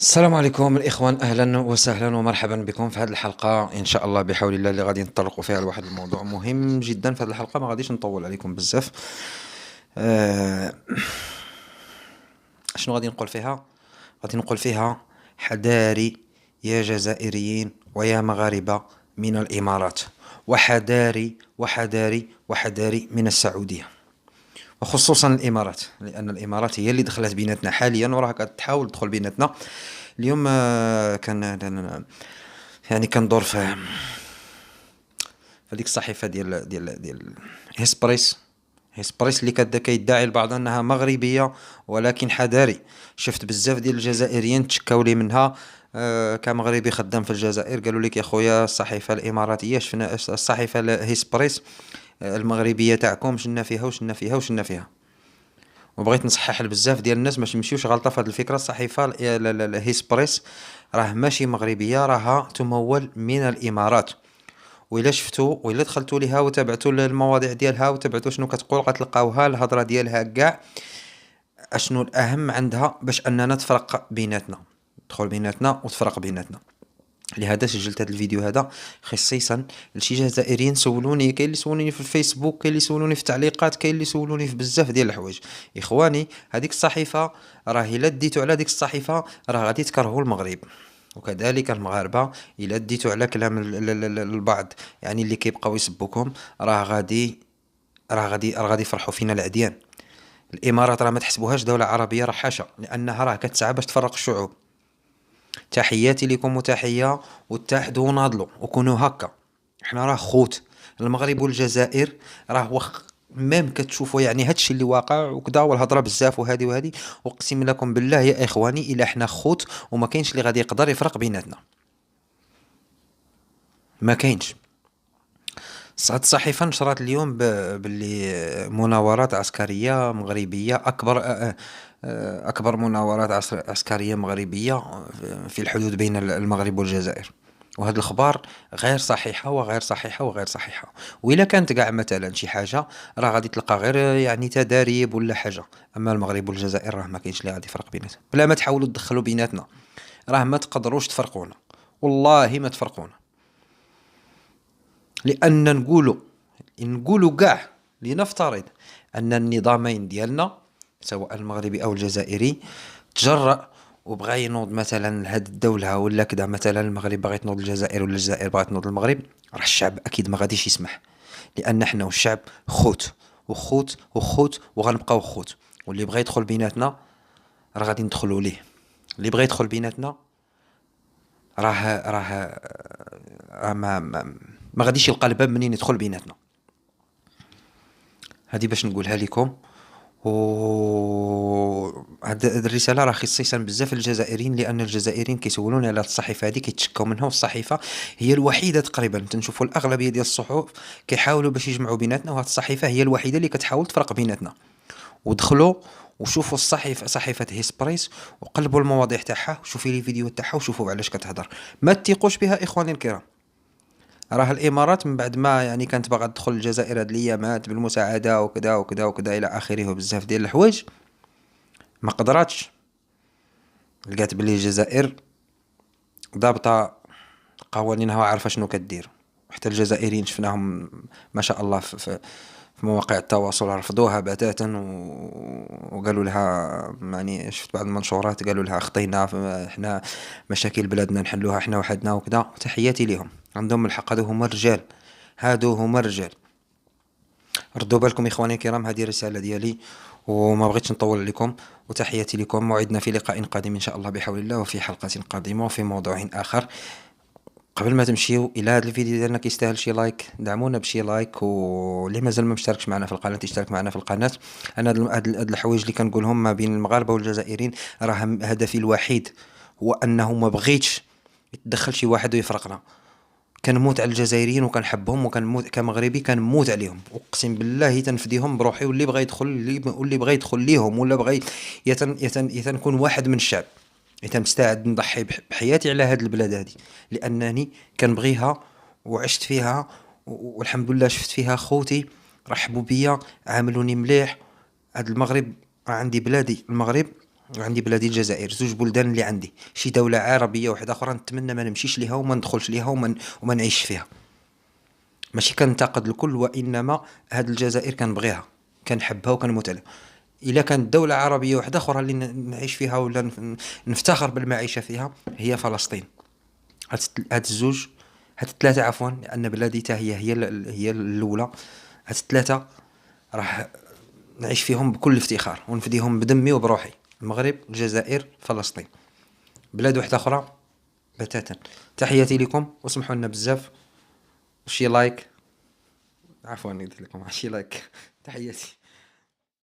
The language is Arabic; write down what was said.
السلام عليكم الإخوان، أهلا وسهلا ومرحبا بكم في هذه الحلقة إن شاء الله بحول الله اللي غادي نطرقوا فيها لواحد الموضوع مهم جدا. في هذه الحلقة ما غاديش نطول عليكم بزاف. آه شنو غادي نقول فيها؟ غادي نقول فيها حذاري يا جزائريين ويا مغاربة من الإمارات، وحذاري وحذاري وحذاري من السعودية، وخصوصا الامارات، لان الامارات هي اللي دخلت بيناتنا حاليا وراها كتحاول تدخل بيناتنا. اليوم يعني كندور في هذيك الصحيفه ديال هيسبريس اللي كيدعي البعض انها مغربيه، ولكن حذاري. شفت بزاف ديال الجزائريين تشكاو لي منها. كمغربي خدام في الجزائر قالوا لك يا خويا الصحيفه الاماراتيه شفنا الصحيفه هيسبريس المغربيه تاعكم شلنا فيها وشلنا فيها وشلنا فيها. وبغيت نصحح لبزاف ديال الناس باش يمشيوش غلطه في هذه الفكره. الصحيفه هيسبريس راه ماشي مغربيه، راها تمول من الامارات. وإلا شفتوا وإلا دخلتوا ليها وتابعتوا المواضيع ديالها وتابعتوا شنو كتقول غتلقاوها الهضره ديالها كاع اشنو الاهم عندها باش اننا نتفرق بيناتنا، تدخل بيناتنا وتفرق بيناتنا. لهذا سجلت هذا الفيديو هذا خصيصا لشي جزائريين سولوني. كاين اللي سولوني في الفيسبوك، كاين اللي سولوني في التعليقات، كاين اللي سولوني في بزاف ديال الحوايج. اخواني هذيك الصحيفه راه الا ديتو على ديك الصحيفه راه غادي تكرهوا المغرب، وكذلك المغاربه الا ديتو على كلام البعض يعني اللي كيبقاو يسبوكم راه غادي يفرحوا فينا العديان. الامارات راه ما تحسبوهاش دوله عربيه، راه حاشا، لانها راه كتسعى باش تفرق الشعوب. تحياتي لكم وتحية، واتحدوا وناضلوا وكونوا هكا. احنا راه خوت المغرب والجزائر، راه ميم كتشوفوا يعني هادشي اللي واقع وكذا والهضره بزاف وهادي وهادي. اقسم لكم بالله يا اخواني الا احنا خوت وما كاينش اللي غادي يقدر يفرق بيناتنا، ما كاينش. صعد الصحيفة نشرت اليوم باللي مناورات عسكرية مغربية أكبر مناورات عسكرية مغربية في الحدود بين المغرب والجزائر. وهذا الأخبار غير صحيحة وغير صحيحة وغير صحيحة. وإلا كانت كاع مثلا شي حاجة راه غادي تلقى غير يعني تداريب ولا حاجة. أما المغرب والجزائر راه ما كاينش اللي غادي يفرق بيناتنا، بلا ما تحاولوا تدخلوا بيناتنا راه ما تقدروش تفرقونا، والله ما تفرقونا. لان نقولوا كاع لنفترض ان النظامين ديالنا سواء المغربي او الجزائري تجرأ وبغى ينوض مثلا لهاد الدولة ولا كذا، مثلا المغرب باغي تنوض الجزائر ولا الجزائر باغي تنوض المغرب، راه الشعب اكيد ما غاديش يسمح. لان حنا والشعب خوت وخوت وخوت وغنبقاو خوت. واللي بغى يدخل بيناتنا راه غادي ندخلوا ليه. اللي بغى يدخل بيناتنا راه ما غاديش يلقى الباب منين يدخل بيناتنا. هذه باش نقولها لكم. و هاد الرساله راه خصيصا بزاف الجزائريين، لان الجزائريين كيسولوني على الصحيفه هذه كيتشكاو منها. والصحيفه هي الوحيده تقريبا تنشوفوا الاغلبيه ديال الصحف كيحاولوا باش يجمعوا بيناتنا، وهاد الصحيفه هي الوحيده اللي كتحاول تفرق بيناتنا. ودخلوا وشوفوا الصحيفه صحيفه هيسبريس وقلبوا المواضيع تاعها وشوفوا لي فيديو تاعها وشوفوا علاش كتهضر. ما تثقوش بها اخواني الكرام. راه الامارات من بعد ما يعني كانت باغا تدخل الجزائر هاد الايامات بالمساعده وكذا وكذا وكذا الى اخره وبزاف ديال الحوايج، ما قدراتش. لقات بلي الجزائر ضابطه قوانينها وعارفه شنو كدير. حتى الجزائريين شفناهم ما شاء الله في مواقع التواصل رفضوها بتاتا وقالوا لها، يعني شفت بعض المنشورات قالوا لها اخطينا، احنا مشاكل بلادنا نحلوها احنا وحدنا وكذا. تحياتي لهم، عندهم الحق، هادو هما الرجال، هادو هما الرجال. ردوا بالكم اخواني الكرام، هذه الرساله ديالي وما بغيتش نطول عليكم. وتحياتي لكم، موعدنا في لقاء قادم ان شاء الله بحول الله، وفي حلقه قادمه وفي موضوع اخر. قبل ما تمشيو، الى هذا الفيديو ديالنا كيستاهل شي لايك، دعمونا بشي لايك. واللي مازال ما مشتركش معنا في القناه يشترك معنا في القناه. انا هاد الحوايج اللي كنقولهم ما بين المغاربه والجزائريين راه هدفي الوحيد هو انه ما بغيتش يتدخل شي واحد ويفرقنا. كنموت على الجزائريين وكنحبهم، وكنموت كمغربي كنموت عليهم، اقسم بالله تنفديهم بروحي. واللي بغى يدخل واللي بغى يدخل ليهم ولا بغى يتنكون واحد من الشعب، مستعد نضحي بحياتي على هاد البلاد هادي، لانني كنبغيها وعشت فيها والحمد لله شفت فيها خوتي رحبوا بيا عاملوني مليح. هاد المغرب عندي بلادي المغرب وعندي بلادي الجزائر، زوج بلدان اللي عندي، شي دولة عربية واحدة أخرى نتمنى ما نمشيش ليها وما ندخلش ليها وما نعيش فيها. ماشي كنتقد الكل، وإنما هاد الجزائر كنبغيها، كنحبها وكنموت عليها. إلا كانت دولة عربية واحدة أخرى اللي نعيش فيها ولا نفتخر بالمعيشة فيها هي فلسطين. هاد الزوج، هاد الثلاثة عفوا، لأن بلادي تا هي الأولى. هاد الثلاثة راح نعيش فيهم بكل افتخار ونفديهم بدمي وبروحي. المغرب، الجزائر، فلسطين. بلاد واحدة أخرى بتاتا. تحياتي لكم واسمحوا لنا بزاف. شي لايك، عفوا قلت لكم شي لايك. تحياتي.